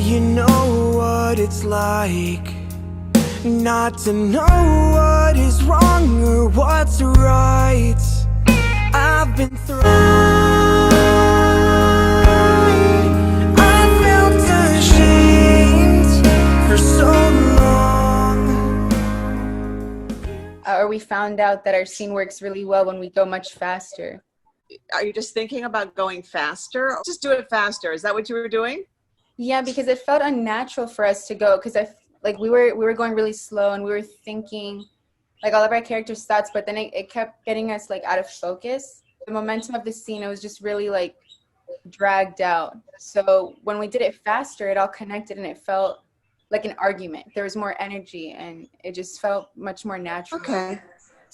You know what it's like not to know what is wrong or what's right. I've been through. I felt ashamed for so long. Or we found out that our scene works really well when we go much faster. Are you just thinking about going faster? Just do it faster. Is that what you were doing? Yeah, because it felt unnatural for us to go, because we were going really slow, and we were thinking like all of our characters' thoughts, but then it kept getting us like out of focus. The momentum of the scene, it was just really like dragged out. So when we did it faster, it all connected and it felt like an argument. There was more energy and it just felt much more natural. Okay.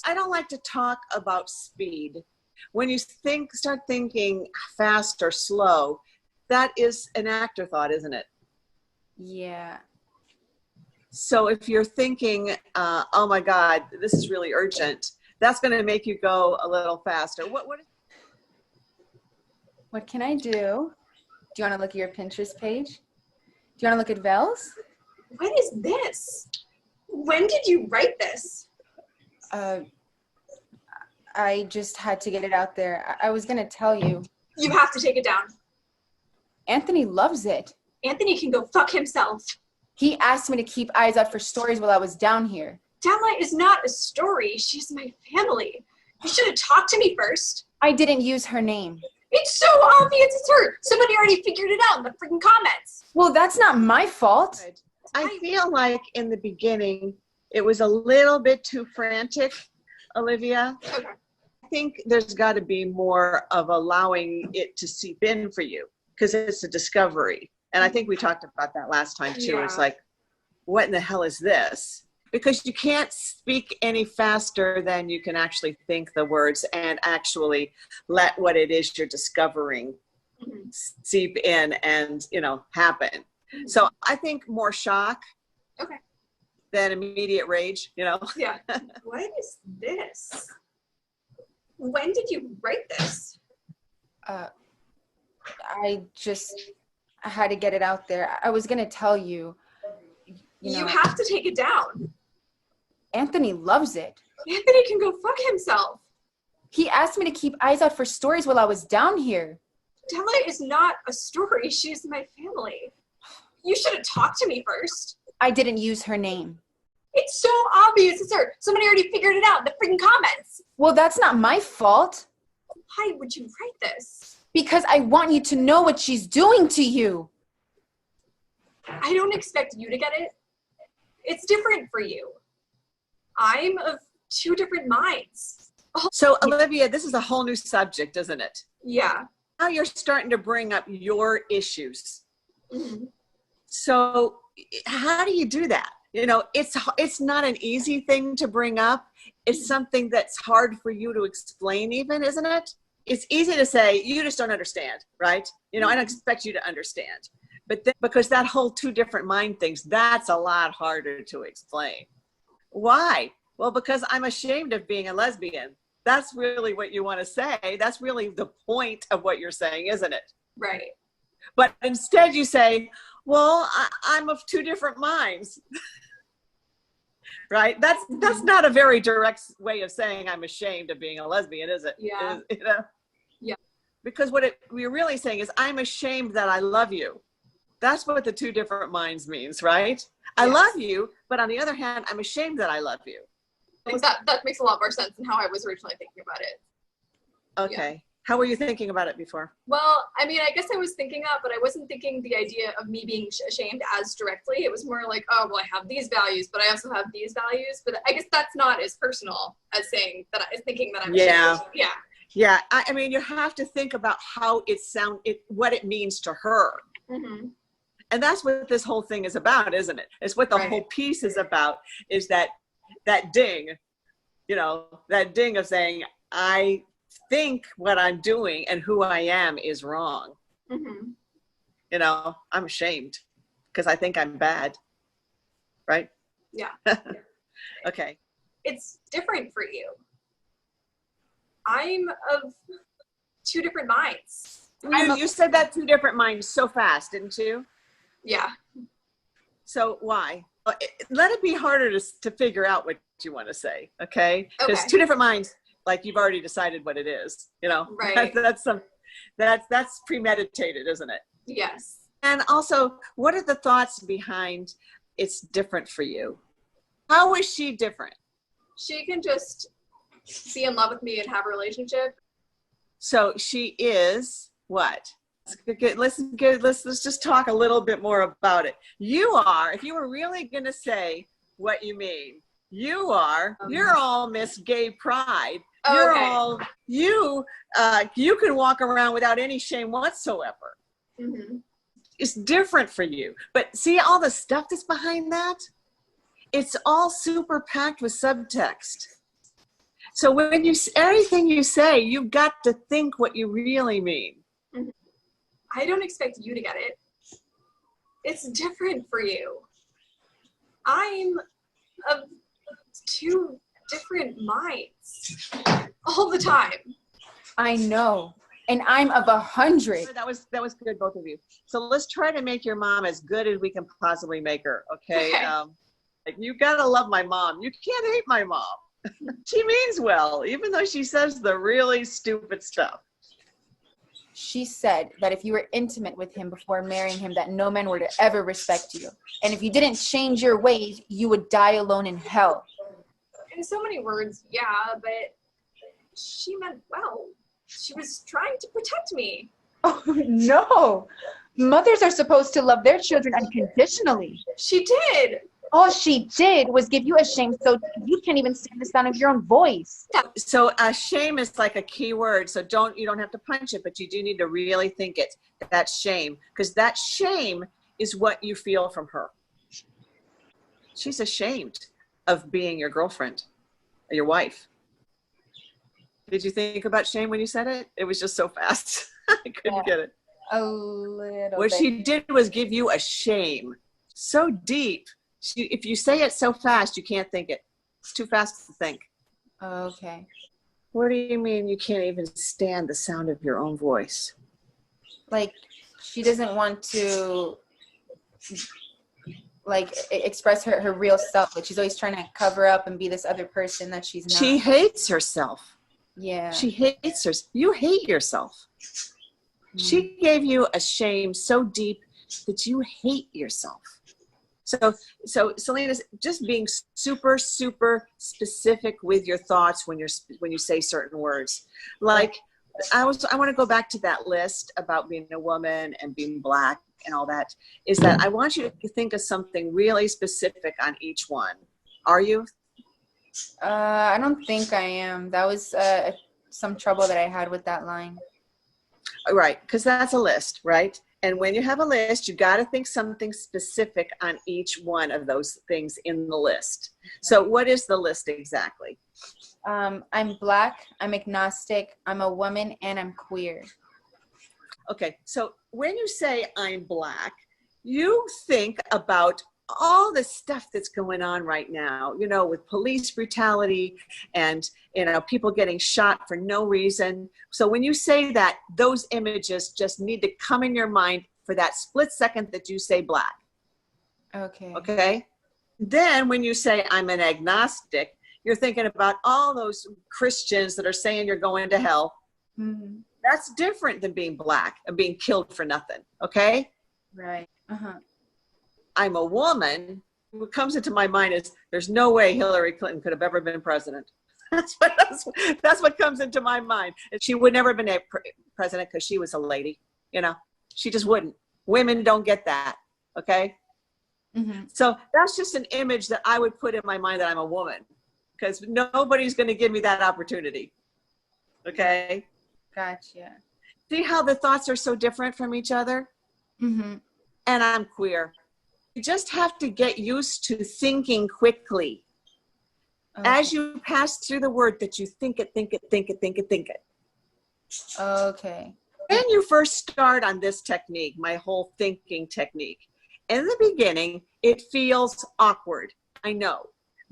I don't like to talk about speed. When you start thinking fast or slow, that is an actor thought, isn't it? Yeah. So if you're thinking, oh my God, this is really urgent, that's going to make you go a little faster. What can I do? Do you want to look at your Pinterest page? Do you want to look at Vel's? What is this? When did you write this? I just had to get it out there. I was going to tell you. You have to take it down. Anthony loves it. Anthony can go fuck himself. He asked me to keep eyes out for stories while I was down here. Della is not a story. She's my family. You should have talked to me first. I didn't use her name. It's so obvious it's her. Somebody already figured it out in the freaking comments. Well, that's not my fault. I feel like in the beginning, it was a little bit too frantic, Olivia. Okay. I think there's got to be more of allowing it to seep in for you, because it's a discovery. And I think we talked about that last time too. Yeah. It's like, what in the hell is this? Because you can't speak any faster than you can actually think the words and actually let what it is you're discovering seep in and, happen. So I think more shock than immediate rage, Yeah. What is this? When did you write this? I had to get it out there. I was going to tell you. You have to take it down. Anthony loves it. Anthony can go fuck himself. He asked me to keep eyes out for stories while I was down here. Della is not a story. She's my family. You should have talked to me first. I didn't use her name. It's so obvious it's her. Somebody already figured it out in the freaking comments. Well, that's not my fault. Why would you write this? Because I want you to know what she's doing to you. I don't expect you to get it. It's different for you. I'm of two different minds. So, Olivia, this is a whole new subject, isn't it? Yeah. Now you're starting to bring up your issues. Mm-hmm. So how do you do that? It's not an easy thing to bring up. It's something that's hard for you to explain even, isn't it? It's easy to say, you just don't understand, right? I don't expect you to understand. But then, because that whole two different mind things, that's a lot harder to explain. Why? Well, because I'm ashamed of being a lesbian. That's really what you want to say. That's really the point of what you're saying, isn't it? Right. But instead you say, well, I'm of two different minds. Right? That's not a very direct way of saying I'm ashamed of being a lesbian, is it? Yeah. Yeah. Because what we're really saying is, I'm ashamed that I love you. That's what the two different minds means, right? Yes. I love you, but on the other hand, I'm ashamed that I love you. That makes a lot more sense than how I was originally thinking about it. Okay. Yeah. How were you thinking about it before? Well, I mean, I guess I was thinking that, but I wasn't thinking the idea of me being ashamed as directly. It was more like, oh, well, I have these values, but I also have these values. But I guess that's not as personal as saying that thinking that I'm ashamed. Yeah. Yeah. I mean, you have to think about how what it means to her. Mm-hmm. And that's what this whole thing is about, isn't it? It's what the whole piece is about, is that ding, that ding of saying, I think what I'm doing and who I am is wrong. Mm-hmm. I'm ashamed because I think I'm bad. Right? Yeah. Okay. It's different for you. I'm of two different minds. You said that two different minds so fast, didn't you? Yeah. So why? Let it be harder to figure out what you want to say, okay? Because Okay. two different minds, like you've already decided what it is, you know? Right. That's premeditated, isn't it? Yes. And also, what are the thoughts behind it's different for you? How is she different? She can just be in love with me and have a relationship. So she is what? Let's just talk a little bit more about it. You are, if you were really going to say what you mean, you're all Miss Gay Pride. You're Okay. all, you can walk around without any shame whatsoever. Mm-hmm. It's different for you. But see all the stuff that's behind that? It's all super packed with subtext. So when everything you say, you've got to think what you really mean. I don't expect you to get it. It's different for you. I'm of two different minds all the time. I know. And I'm of 100. That was good, both of you. So let's try to make your mom as good as we can possibly make her, okay? Like, you gotta love my mom. You can't hate my mom. She means well, even though she says the really stupid stuff. She said that if you were intimate with him before marrying him, that no man would ever respect you. And if you didn't change your ways, you would die alone in hell. In so many words, yeah, but she meant well. She was trying to protect me. Oh, no. Mothers are supposed to love their children unconditionally. She did. All she did was give you a shame so you can't even stand the sound of your own voice. So shame is like a key word. So you don't have to punch it, but you do need to really think it. That's shame. Because that shame is what you feel from her. She's ashamed of being your girlfriend, or your wife. Did you think about shame when you said it? It was just so fast. I couldn't get it. A little What bit. she did was give you a shame so deep. If you say it so fast, you can't think it. It's too fast to think. Okay. What do you mean you can't even stand the sound of your own voice? Like, she doesn't want to, like, express her real self. Like, she's always trying to cover up and be this other person that she's not. She hates herself. Yeah. She hates herself. You hate yourself. She gave you a shame so deep that you hate yourself. So Selena, just being super, super specific with your thoughts when you say certain words. Like, I want to go back to that list about being a woman and being Black and all that, is that I want you to think of something really specific on each one. Are you? I don't think I am. That was some trouble that I had with that line. Right, because that's a list, right? And when you have a list, you got to think something specific on each one of those things in the list. So what is the list exactly? I'm Black, I'm agnostic, I'm a woman, and I'm queer. Okay, so when you say I'm Black, you think about all the stuff that's going on right now, you know, with police brutality and, you know, people getting shot for no reason. So when you say that, those images just need to come in your mind for that split second that you say Black. Okay. Okay. Then when you say I'm an agnostic, you're thinking about all those Christians that are saying you're going to hell. Mm-hmm. That's different than being Black and being killed for nothing. Okay. Right. Uh-huh. I'm a woman. What comes into my mind is there's no way Hillary Clinton could have ever been president. That's what comes into my mind. And she would never have been a president because she was a lady. You know, she just wouldn't. Women don't get that. Okay. Mm-hmm. So that's just an image that I would put in my mind that I'm a woman, because nobody's going to give me that opportunity. Okay. Gotcha. See how the thoughts are so different from each other? Mm-hmm. And I'm queer. You just have to get used to thinking quickly. Okay. As you pass through the word, that you think it. Okay. When you first start on this technique, my whole thinking technique, in the beginning, it feels awkward. I know.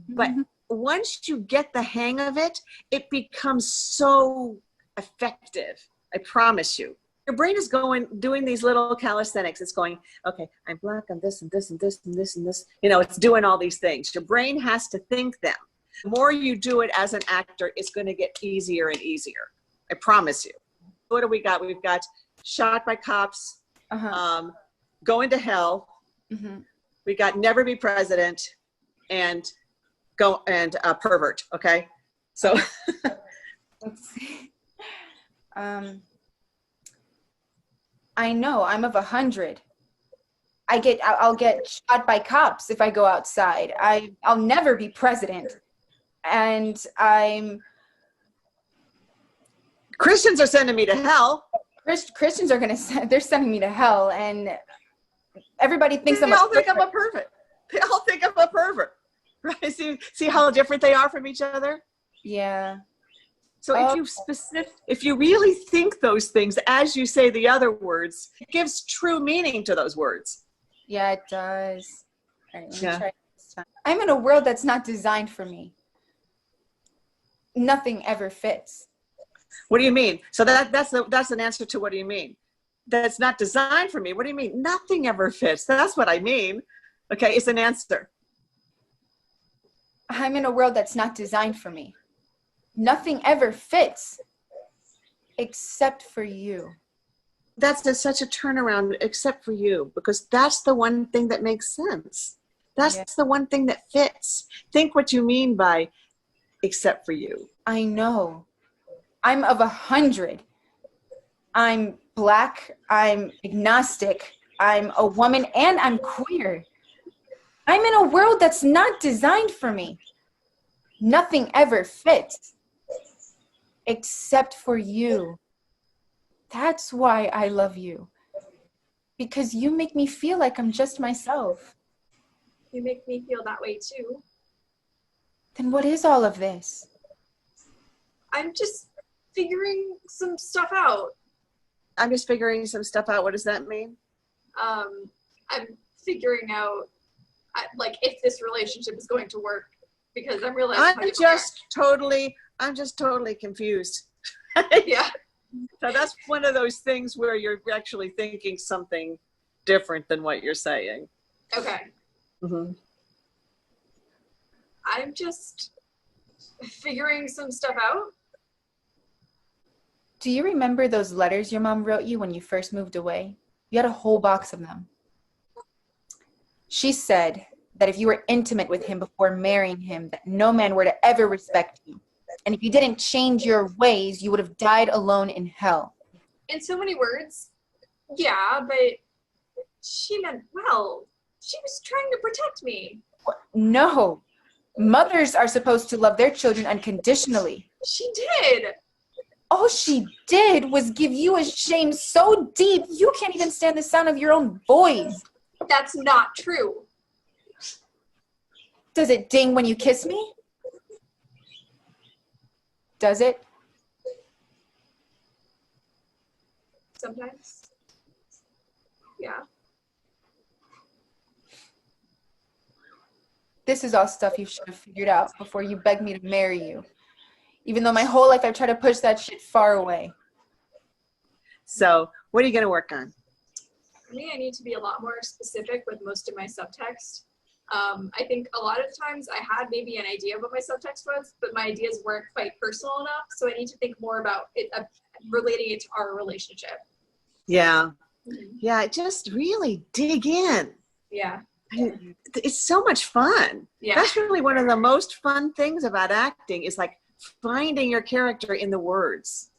But once you get the hang of it, it becomes so effective. I promise you. Your brain is doing these little calisthenics. It's going, okay, I'm black, I'm this and this and this and this and this. You know, it's doing all these things. Your brain has to think them. The more you do it as an actor, it's going to get easier and easier. I promise you. What do we got? We've got shot by cops, going to hell. We got never be president, and pervert. Okay, so let's see. I know I'm of 100. I'll get shot by cops if I go outside. I'll never be president. And Christians are sending me to hell. Christians are they're sending me to hell, and everybody thinks they all think I'm a pervert. They all think I'm a pervert. Right? See how different they are from each other? Yeah. So if you really think those things as you say the other words, it gives true meaning to those words. Yeah, it does. All right, let me try this time. I'm in a world that's not designed for me. Nothing ever fits. What do you mean? So that's an answer to what do you mean? That's not designed for me. What do you mean? Nothing ever fits. That's what I mean. Okay, it's an answer. I'm in a world that's not designed for me. Nothing ever fits except for you. That's such a turnaround, except for you, because that's the one thing that makes sense. That's the one thing that fits. Think what you mean by except for you. I know. I'm of 100. I'm black. I'm agnostic. I'm a woman, and I'm queer. I'm in a world that's not designed for me. Nothing ever fits except for you. That's why I love you. Because you make me feel like I'm just myself. You make me feel that way too. Then what is all of this? I'm just figuring some stuff out. I'm just figuring some stuff out. What does that mean? I'm figuring out like if this relationship is going to work, because I'm realizing I'm just totally confused. Yeah. So that's one of those things where you're actually thinking something different than what you're saying. Okay. Mm-hmm. I'm just figuring some stuff out. Do you remember those letters your mom wrote you when you first moved away? You had a whole box of them. She said that if you were intimate with him before marrying him, that no man were to ever respect you. And if you didn't change your ways, you would have died alone in hell. In so many words, yeah, but she meant well. She was trying to protect me. No. Mothers are supposed to love their children unconditionally. She did. All she did was give you a shame so deep you can't even stand the sound of your own voice. That's not true. Does it ding when you kiss me? Does it? Sometimes. Yeah. This is all stuff you should have figured out before you begged me to marry you. Even though my whole life I've tried to push that shit far away. So, what are you going to work on? For me, I need to be a lot more specific with most of my subtext. I think a lot of times I had maybe an idea of what my subtext was, but my ideas weren't quite personal enough. So I need to think more about it, relating it to our relationship. Yeah. Mm-hmm. Yeah, just really dig in. Yeah. It's so much fun. Yeah. That's really one of the most fun things about acting is like finding your character in the words.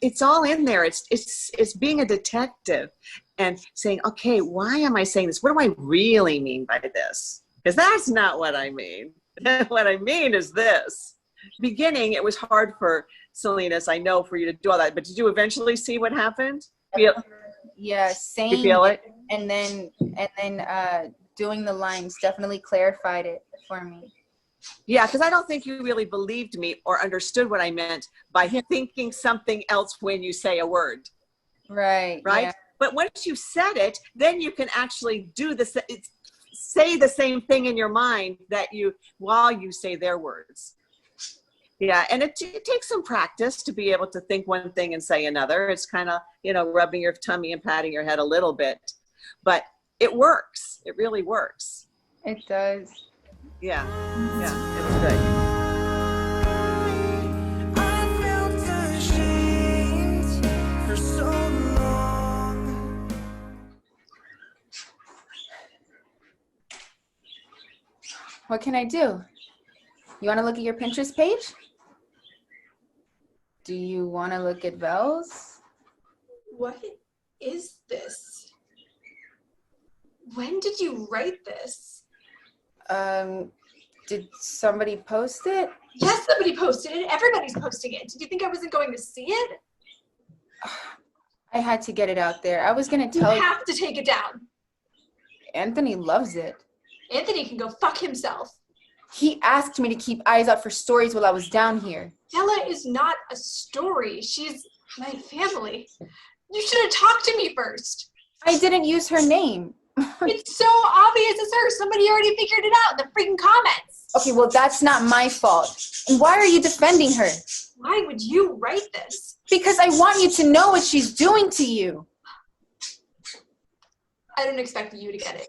It's all in there. It's being a detective and saying, okay, why am I saying this? What do I really mean by this? Because that's not what I mean. What I mean is this. Beginning, it was hard for Salinas, I know, for you to do all that. But did you eventually see what happened? Yeah, saying you feel it, and then doing the lines definitely clarified it for me. Yeah, because I don't think you really believed me or understood what I meant by thinking something else when you say a word. Right. Right. Yeah. But once you said it, then you can actually do say the same thing in your mind while you say their words. Yeah, and it takes some practice to be able to think one thing and say another. It's kind of, rubbing your tummy and patting your head a little bit, but it works. It really works. It does. Yeah, it's good. I felt ashamed for so long. What can I do? You want to look at your Pinterest page? Do you want to look at Belle's? What is this? When did you write this? Did somebody post it? Yes, somebody posted it. Everybody's posting it. Did you think I wasn't going to see it? I had to get it out there. I was going to You tell you. have to take it down. Anthony loves it. Anthony can go fuck himself. He asked me to keep eyes out for stories while I was down here. Stella is not a story. She's my family. You should have talked to me first. I didn't use her name. It's so obvious it's her. Somebody already figured it out in the freaking comments. Okay, well, that's not my fault. And why are you defending her? Why would you write this? Because I want you to know what she's doing to you. I don't expect you to get it.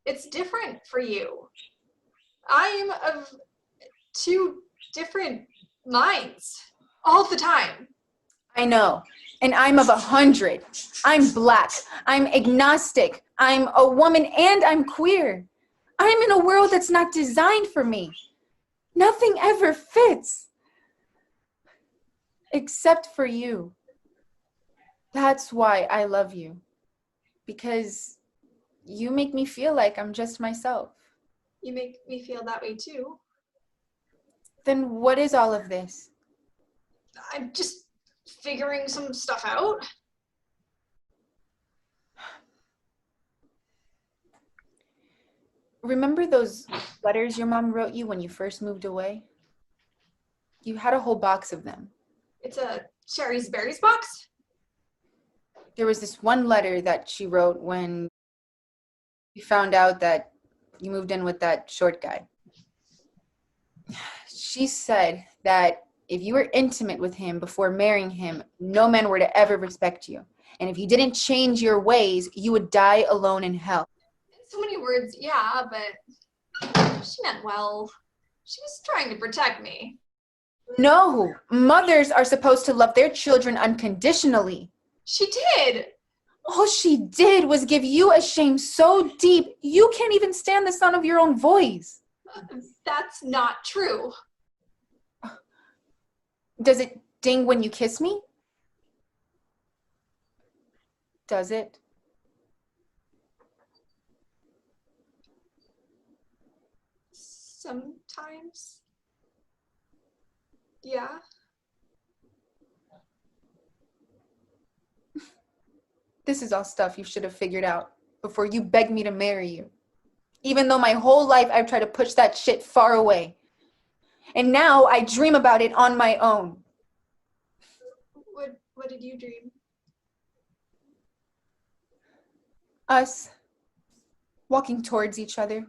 It's different for you. I'm of two different minds all the time. I know. And I'm of 100. I'm Black. I'm agnostic. I'm a woman and I'm queer. I'm in a world that's not designed for me. Nothing ever fits. Except for you. That's why I love you. Because you make me feel like I'm just myself. You make me feel that way too. Then what is all of this? I'm just figuring some stuff out. Remember those letters your mom wrote you when you first moved away? You had a whole box of them. It's a Sherry's Berries box. There was this one letter that she wrote when you found out that you moved in with that short guy. She said that if you were intimate with him before marrying him, no man were to ever respect you. And if you didn't change your ways, you would die alone in hell. So many words, yeah, but she meant well. She was trying to protect me. No, mothers are supposed to love their children unconditionally. She did. All she did was give you a shame so deep, you can't even stand the sound of your own voice. That's not true. Does it ding when you kiss me? Does it? Sometimes. Yeah. This is all stuff you should have figured out before you begged me to marry you. Even though my whole life I've tried to push that shit far away. And now I dream about it on my own. What did you dream? Us walking towards each other,